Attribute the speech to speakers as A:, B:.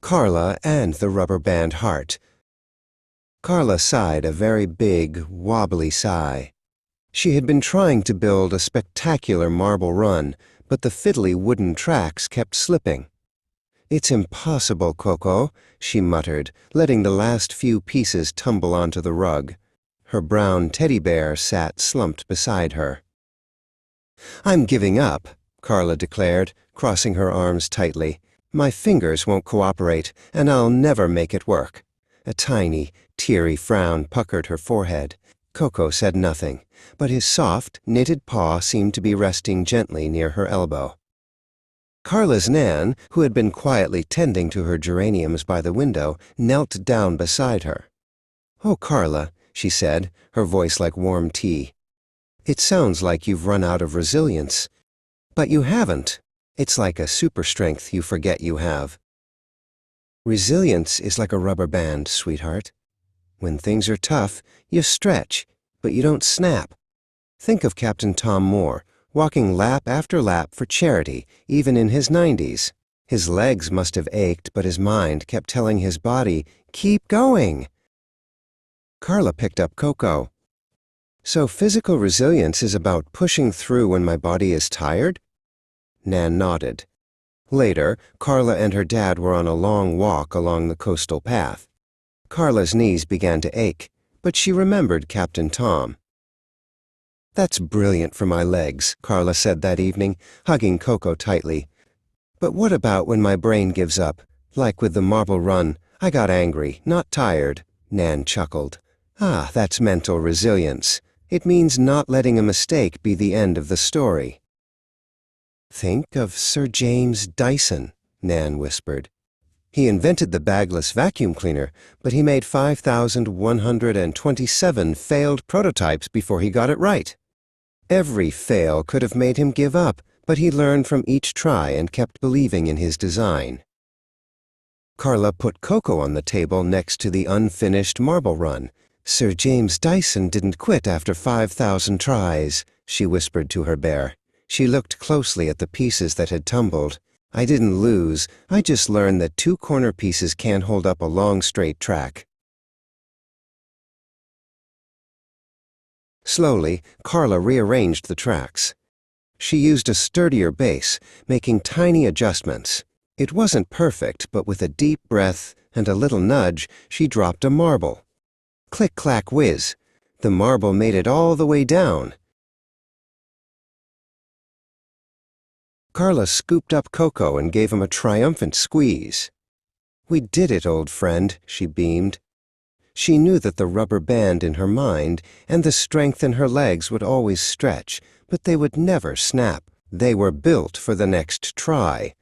A: Carla and the rubber band heart. Carla sighed a very big, wobbly sigh. She had been trying to build a spectacular marble run, but the fiddly wooden tracks kept slipping. "It's impossible, Coco," she muttered, letting the last few pieces tumble onto the rug. Her brown teddy bear sat slumped beside her. "I'm giving up," Carla declared, crossing her arms tightly. "My fingers won't cooperate, and I'll never make it work." A tiny, teary frown puckered her forehead. Coco said nothing, but his soft, knitted paw seemed to be resting gently near her elbow. Carla's Nan, who had been quietly tending to her geraniums by the window, knelt down beside her. "Oh, Carla," she said, her voice like warm tea. "It sounds like you've run out of resilience. But you haven't. It's like a super strength you forget you have. Resilience is like a rubber band, sweetheart. When things are tough, you stretch, but you don't snap. Think of Captain Tom Moore, walking lap after lap for charity, even in his 90s. His legs must have ached, but his mind kept telling his body, 'Keep going!'" Carla picked up Coco. "So physical resilience is about pushing through when my body is tired?" Nan nodded. Later, Carla and her dad were on a long walk along the coastal path. Carla's knees began to ache, but she remembered Captain Tom. "That's brilliant for my legs," Carla said that evening, hugging Coco tightly. "But what about when my brain gives up? Like with the marble run, I got angry, not tired," Nan chuckled. "Ah, that's mental resilience. It means not letting a mistake be the end of the story." "Think of Sir James Dyson," Nan whispered. "He invented the bagless vacuum cleaner, but he made 5,127 failed prototypes before he got it right. Every fail could have made him give up, but he learned from each try and kept believing in his design." Carla put Coco on the table next to the unfinished marble run. "Sir James Dyson didn't quit after 5,000 tries," she whispered to her bear. She looked closely at the pieces that had tumbled. "I didn't lose. I just learned that 2 corner pieces can't hold up a long straight track." Slowly, Carla rearranged the tracks. She used a sturdier base, making tiny adjustments. It wasn't perfect, but with a deep breath and a little nudge, she dropped a marble. Click-clack-whiz. The marble made it all the way down. Carla scooped up Coco and gave him a triumphant squeeze. "We did it, old friend," she beamed. She knew that the rubber band in her mind and the strength in her legs would always stretch, but they would never snap. They were built for the next try.